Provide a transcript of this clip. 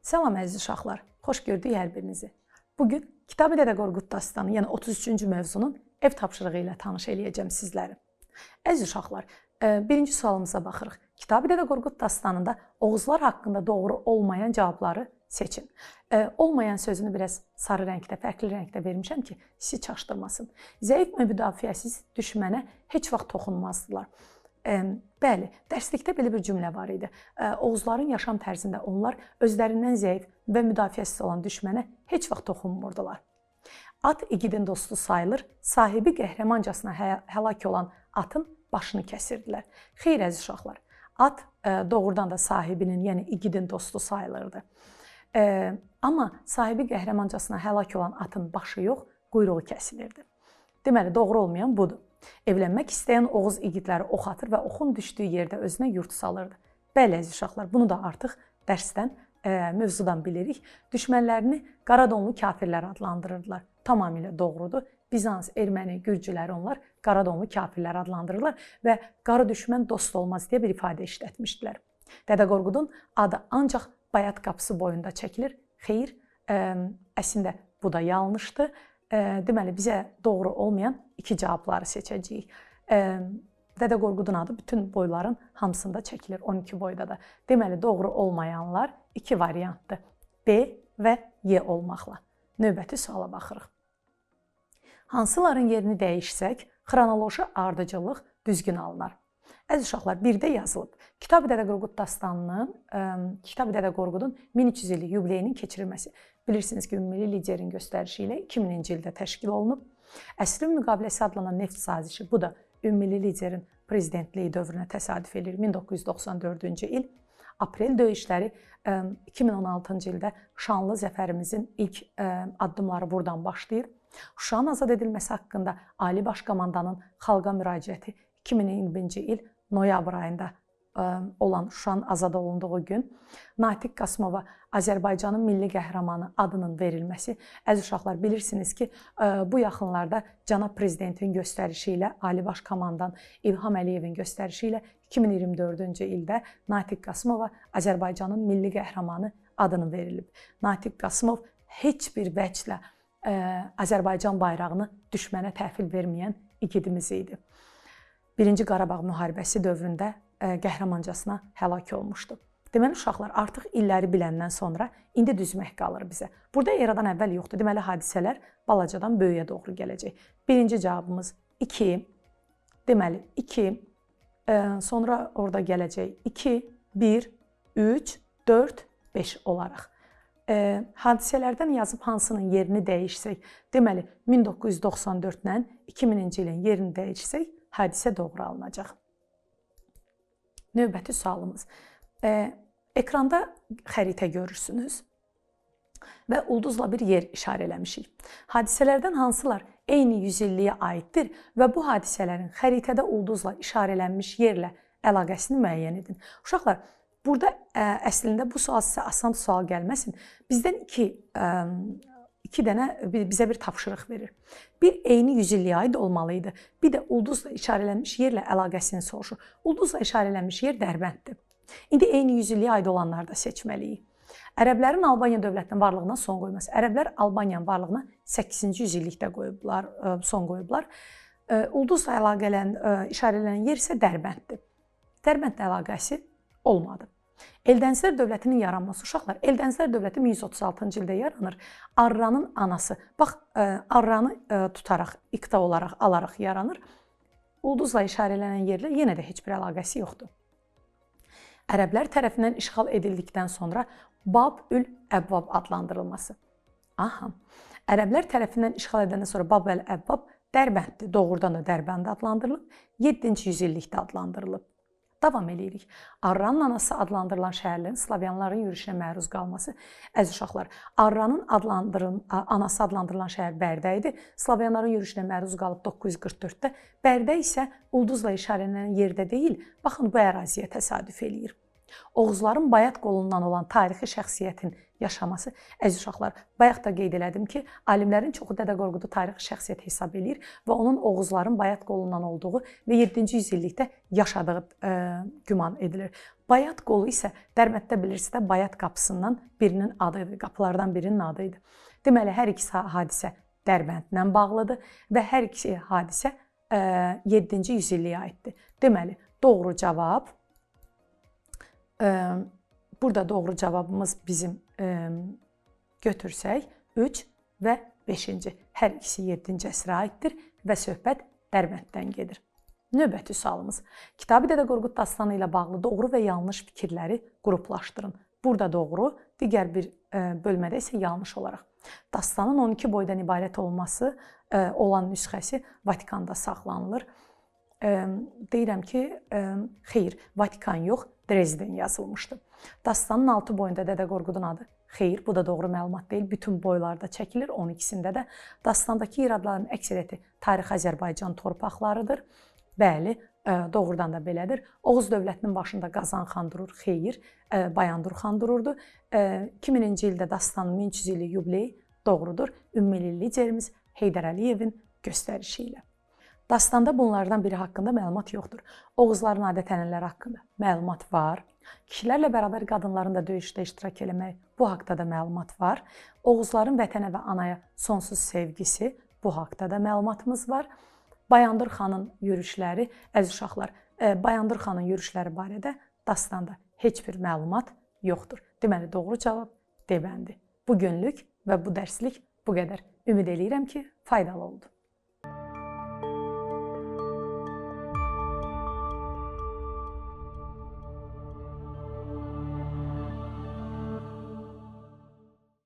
Salam əziz uşaqlar, xoş gördük hər birinizi. Bugün Kitabi Dədə Qorqud dastanı, yəni 33-cü mövzunun ev tapşırığı ilə tanış eləyəcəm sizləri. Əziz uşaqlar, birinci sualımıza baxırıq. Kitabi Dədə Qorqud dastanında Oğuzlar haqqında doğru olmayan cavabları seçin. Olmayan sözünü biraz sarı rəngdə, fərqli rəngdə vermişəm ki, sizi çaşdırmasın. Zəif və müdafiəsiz düşmənə heç vaxt toxunmazdılar. Bəli, dərslikdə belə bir cümlə var idi. Oğuzların yaşam tərzində onlar özlərindən zəif və müdafiəsiz olan düşmənə heç vaxt toxunmurdular. At igidin dostu sayılır, sahibi qəhrəmancasına həlak olan atın başını kəsirdilər. Xeyr əziz uşaqlar, at doğrudan da sahibinin, yəni igidin dostu sayılırdı. Amma sahibi qəhrəmancasına həlak olan atın başı yox, quyruğu kəsilirdi. Deməli, doğru olmayan budur. Evlənmək istəyən Oğuz igidləri ox atır və oxun düşdüyü yerdə özünə yurt salırdı. Bəli əziz uşaqlar, bunu da artıq dərsdən, mövzudan bilirik. Düşmənlərini qaradonlu kafirlər adlandırırdılar. Tamamilə doğrudur. Bizans, erməni, gürcüləri onlar qaradonlu kafirlər adlandırırlar və qara düşmən dost olmaz deyə bir ifadə işlətmişdilər. Dədə Qorqudun adı ancaq Bayat qapısı boyunda çəkilir. Xeyr, əslində bu da yanlışdır. Deməli, bizə doğru olmayan iki cavabları seçəcəyik. Dədə Qorqudun adı bütün boyların hamısında çəkilir, 12 boyda da. Deməli, doğru olmayanlar iki variantdır. B və Y olmaqla. Növbəti suala baxırıq. Hansıların yerini dəyişsək, xronoloji ardıcıllıq düzgün alınar? Əziz uşaqlar, birdə yazılıb. Kitabi Dədə Qorqud dastanının, Kitabi Dədə Qorqudun 1300 illik yubileyinin keçirilməsi. Bilirsiniz ki, Ümummilli liderin göstərişi ilə 2000-ci ildə təşkil olunub. Əsrin müqaviləsi adlanan neft sazişi, bu da Ümummilli liderin prezidentliyi dövrünə təsadüf edir. 1994-cü il. Aprel döyüşləri 2016-cı ildə şanlı zəfərimizin ilk addımları buradan başlayır. Şuşanın azad edilməsi haqqında Ali Baş Komandanın xalqa müraciəti 2020-ci il noyabr ayında olan Şuşanın azad olunduğu gün Natiq Qasımova Azərbaycanın milli qəhrəmanı adının verilməsi. Əziz uşaqlar, bilirsiniz ki, bu yaxınlarda cənab prezidentin göstərişi ilə, Ali Baş Komandan İlham Əliyevin göstərişi ilə 2024-cü ildə Natiq Qasımova Azərbaycanın milli qəhrəmanı adını verilib. Natiq Qasımov heç bir vəclə Azərbaycan bayrağını düşmənə təhvil verməyən igidimiz idi. Birinci Qarabağ müharibəsi dövründə qəhrəmancasına həlak olmuşdu. Deməli, uşaqlar, artıq illəri biləndən sonra indi düzmək qalır bizə. Burada eradan əvvəl yoxdur. Deməli, hadisələr balacadan böyüyə doğru gələcək. Birinci cavabımız 2. Deməli, 2. Sonra orada gələcək 2, 1, 3, 4, 5 olaraq. Hadisələrdən yazıb hansının yerini dəyişsək, deməli, 1994-lə 2000-ci ilin yerini dəyişsək, hadisə doğru alınacaq. Növbəti sualımız. Ekranda xəritə görürsünüz və ulduzla bir yer işarələmişik. Hadisələrdən hansılar eyni yüzilliyə aiddir və bu hadisələrin xəritədə ulduzla işarələnmiş yerlə əlaqəsini müəyyən edin. Uşaqlar, burada əslində bu sual sizə asan sual gəlməsin. Bizdən iki dənə bizə bir tapşırıq verir. Bir, eyni yüzilliyə aid olmalıydı. Bir də ulduzla işarələnmiş yerlə əlaqəsini soruşur. Ulduzla işarələnmiş yer Dərbənddir. İndi eyni yüzilliyə aid olanları da seçməliyik. Ərəblərin Albaniya dövlətinin varlığına son qoyması. Ərəblər Albaniyanın varlığına 8-ci yüzillikdə son qoyublar. Ulduzla işarələnən yer isə Dərbənddir. Dərbəndlə əlaqəsi olmadı. Eldənizlər dövlətinin yaranması. Uşaqlar, Eldənizlər dövləti 1136-cı ildə yaranır. Arranın anası, bax, Arranı tutaraq, iqta olaraq, alaraq yaranır. Ulduzla işarələnən yerlə yenə də heç bir əlaqəsi yoxdur. Ərəblər tərəfindən işğal edildikdən sonra Bab-ül-Əvvab adlandırılması. Aha, ərəblər tərəfindən işğal edəndən sonra Bab-ül-Əvvab Dərbənddir. Doğrudan da Dərbənd adlandırılıb, 7-ci yüzillikdə adlandırılıb. Davam edirik. Arranın anası adlandırılan şəhərlərin Slavyanların yürüşünə məruz qalması. Əziz uşaqlar, Arranın anası adlandırılan şəhər Bərdə idi. Slavyanların yürüşünə məruz qalıb 944-də. Bərdə isə ulduzla işarələnən yerdə deyil, baxın bu əraziyə təsadüf eləyir. Oğuzların Bayat qolundan olan tarixi şəxsiyyətin yaşaması. Əziz uşaqlar, bayaq da qeyd elədim ki, alimlərin çoxu Dədə Qorqudu tarixi şəxsiyyət hesab eləyir və onun Oğuzların Bayat qolundan olduğu və 7-ci yüzillikdə yaşadığı güman edilir. Bayat qolu isə Dərbənddə bilirsiniz də Bayat qapısından birinin adı idi, qapılardan birinin adı idi. Deməli, hər iki hadisə Dərbəndlə bağlıdır və hər iki hadisə 7-ci yüzilliyə aiddir. Deməli, doğru cavab, burada doğru cavabımız bizim götürsək 3 və 5-ci. Hər ikisi 7-ci əsrə aiddir və söhbət Dərbənddən gedir. Növbəti sualımız. Kitabi Dədə Qorqud dastanı ilə bağlı doğru və yanlış fikirləri qruplaşdırın. Burada doğru, digər bir bölmədə isə yanlış olaraq. Dastanın 12 boydan ibarət olması olan nüsxəsi Vatikanda saxlanılır. Deyirəm ki, xeyr, Vatikan yox, Dresden yazılmışdı. Dastanın 6 boyunda Dədə Qorqudun adı. Xeyr, bu da doğru məlumat deyil. Bütün boylarda çəkilir, 12-sində də. Dastandakı iradların əksəriyyəti tarixi Azərbaycan torpaqlarıdır. Bəli, doğrudan da belədir. Oğuz dövlətinin başında Qazan xan durur. Xeyr, Bayandur xan dururdu. 2000-ci ildə dastanın 1300 illik yubileyi doğrudur. Ümummilli liderimiz Heydər Əliyevin göstərişi ilə. Dastanda bunlardan biri haqqında məlumat yoxdur. Oğuzların adət-ənənələri haqqında məlumat var. Kişilərlə bərabər qadınların da döyüşdə iştirak eləmək, bu haqda da məlumat var. Oğuzların vətənə və anaya sonsuz sevgisi, bu haqda da məlumatımız var. Bayandur xanın yürüşləri, əziz uşaqlar, Bayandur xanın yürüşləri barədə dastanda heç bir məlumat yoxdur. Deməli, doğru cavab D bəndi. Bu günlük və bu dərslik bu qədər. Ümid eləyirəm ki, faydalı oldu.